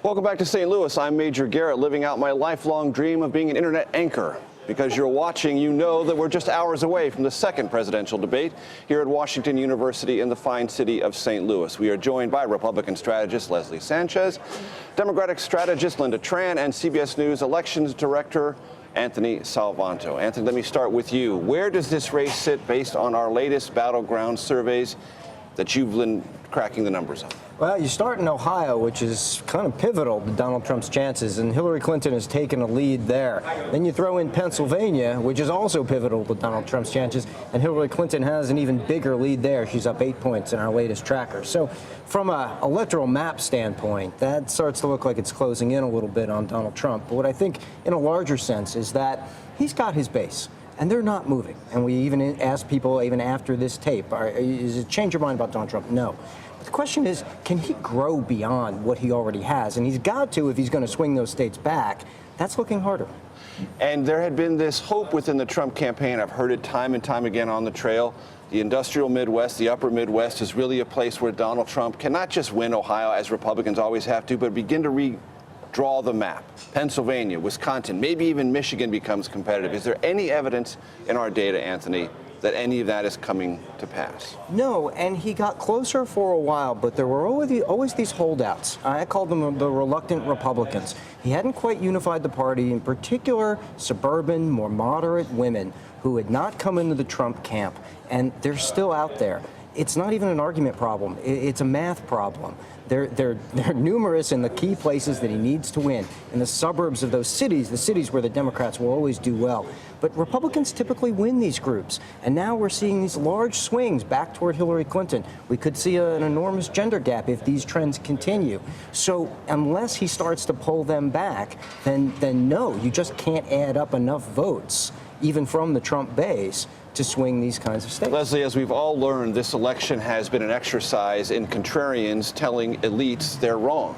Welcome back to St. Louis. I'm Major Garrett, living out my lifelong dream of being an internet anchor. Because you're watching, you know that we're just hours away from the second presidential debate here at Washington University in the fine city of St. Louis. We are joined by Republican strategist Leslie Sanchez, Democratic strategist Lynda Tran, and CBS News elections director Anthony Salvanto. Anthony, let me start with you. Where does this race sit based on our latest battleground surveys that you've been cracking the numbers on? Well, you start in Ohio, which is kind of pivotal to Donald Trump's chances, and Hillary Clinton has taken a lead there. Then you throw in Pennsylvania, which is also pivotal to Donald Trump's chances, and Hillary Clinton has an even bigger lead there. She's up 8 points in our latest tracker. So from an electoral map standpoint, that starts to look like it's closing in a little bit on Donald Trump. But what I think in a larger sense is that he's got his base, and they're not moving. And we even asked people, even after this tape, is it change your mind about Donald Trump? No. The question is, can he grow beyond what he already has? And he's got to if he's going to swing those states back. That's looking harder. And there had been this hope within the Trump campaign. I've heard it time and time again on the trail. The industrial Midwest, the upper Midwest, is really a place where Donald Trump can not just win Ohio, as Republicans always have to, but begin to redraw the map. Pennsylvania, Wisconsin, maybe even Michigan becomes competitive. Is there any evidence in our data, Anthony, that any of that is coming to pass? No, and he got closer for a while, but there were always these holdouts. I called them the reluctant Republicans. He hadn't quite unified the party, in particular suburban, more moderate women who had not come into the Trump camp, and they're still out there. It's not even an argument problem. It's a math problem. They're numerous in the key places that he needs to win, in the suburbs of those cities, the cities where the Democrats will always do well. But Republicans typically win these groups, and now we're seeing these large swings back toward Hillary Clinton. We could see an enormous gender gap if these trends continue. So unless he starts to pull them back, then no, you just can't add up enough votes, even from the Trump base, to swing these kinds of states. Leslie, as we've all learned, this election has been an exercise in contrarians telling elites they're wrong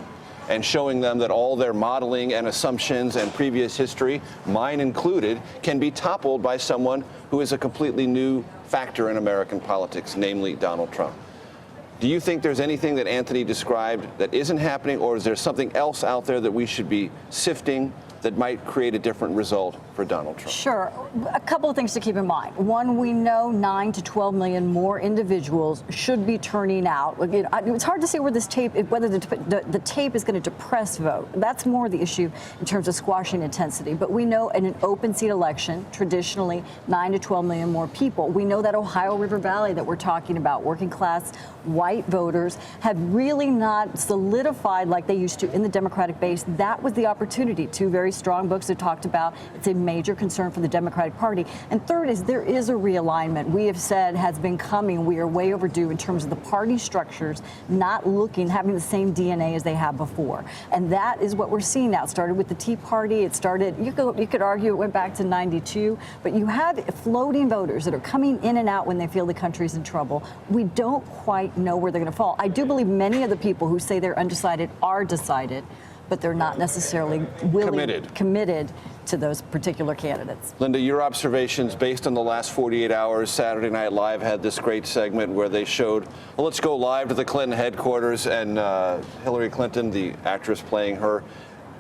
and showing them that all their modeling and assumptions and previous history, mine included, can be toppled by someone who is a completely new factor in American politics, namely Donald Trump. Do you think there's anything that Anthony described that isn't happening, or is there something else out there that we should be sifting that might create a different result for Donald Trump? Sure. A couple of things to keep in mind. One, we know 9 to 12 million more individuals should be turning out. It's hard to say where this tape, whether the tape is going to depress vote. That's more the issue in terms of squashing intensity. But we know in an open seat election, traditionally 9 to 12 million more people. We know that Ohio River Valley that we're talking about, working class white voters, have really not solidified like they used to in the Democratic base. That was the opportunity. Two very strong books that talked about it's a major concern for the Democratic Party. And third is there is a realignment we have said has been coming. We are way overdue in terms of the party structures not having the same DNA as they have before. And that is what we're seeing now. It started with the Tea Party. It started, you could argue it went back to 92, but you have floating voters that are coming in and out when they feel the country's in trouble. We don't quite know where they're going to fall. I do believe many of the people who say they're undecided are decided, but they're not necessarily committed to those particular candidates. Lynda, your observations based on the last 48 hours. Saturday Night Live had this great segment where they showed, well, let's go live to the Clinton headquarters, and Hillary Clinton, the actress playing her,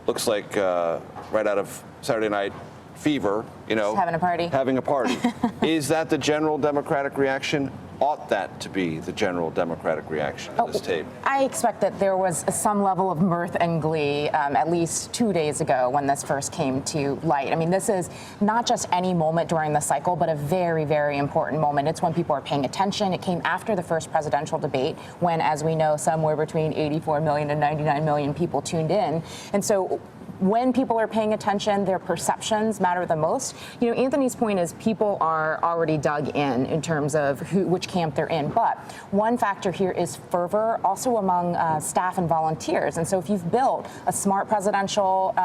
looks like right out of Saturday Night Fever, you know. Just having a party. Having a party. Is that the general Democratic reaction? Ought that to be the general Democratic reaction to this tape? I expect that there was some level of mirth and glee at least 2 days ago when this first came to light. I mean, this is not just any moment during the cycle, but a very, very important moment. It's when people are paying attention. It came after the first presidential debate when, as we know, somewhere between 84 million and 99 million people tuned in. And so when people are paying attention, their perceptions matter the most. You know, Anthony's point is people are already dug in terms of which camp they're in. But one factor here is fervor, also among staff and volunteers. And so if you've built a smart presidential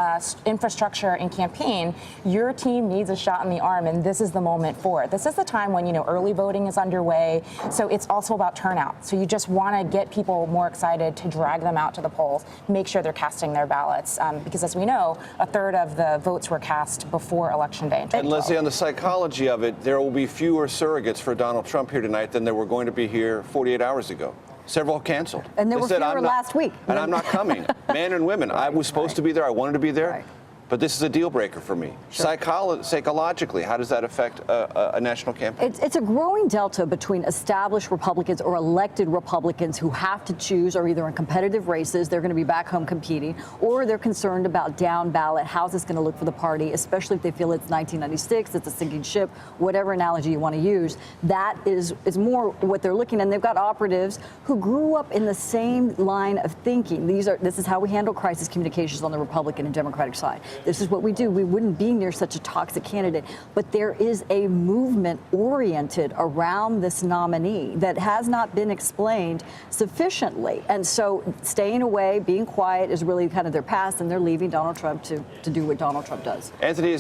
infrastructure and campaign, your team needs a shot in the arm, and this is the moment for it. This is the time when, you know, early voting is underway. So it's also about turnout. So you just want to get people more excited to drag them out to the polls, make sure they're casting their ballots. Because as we know, a third of the votes were cast before Election Day. And Leslie, on the psychology of it, there will be fewer surrogates for Donald Trump here tonight than there were going to be here 48 hours ago. Several canceled. And there They were said, fewer "I'm not- last week." And I'm not coming. Men and women. I was supposed to be there. I wanted to be there. Right. But this is a deal breaker for me. Sure. Psychologically, how does that affect a national campaign? It's a growing delta between established Republicans or elected Republicans who have to choose, or either in competitive races, they're going to be back home competing, or they're concerned about down ballot. How's this going to look for the party, especially if they feel it's 1996, it's a sinking ship, whatever analogy you want to use. That is more what they're looking at. And they've got operatives who grew up in the same line of thinking. This is how we handle crisis communications on the Republican and Democratic side. This is what we do. We wouldn't be near such a toxic candidate. But there is a movement oriented around this nominee that has not been explained sufficiently. And so staying away, being quiet is really kind of their past, and they're leaving Donald Trump to do what Donald Trump does. Anthony,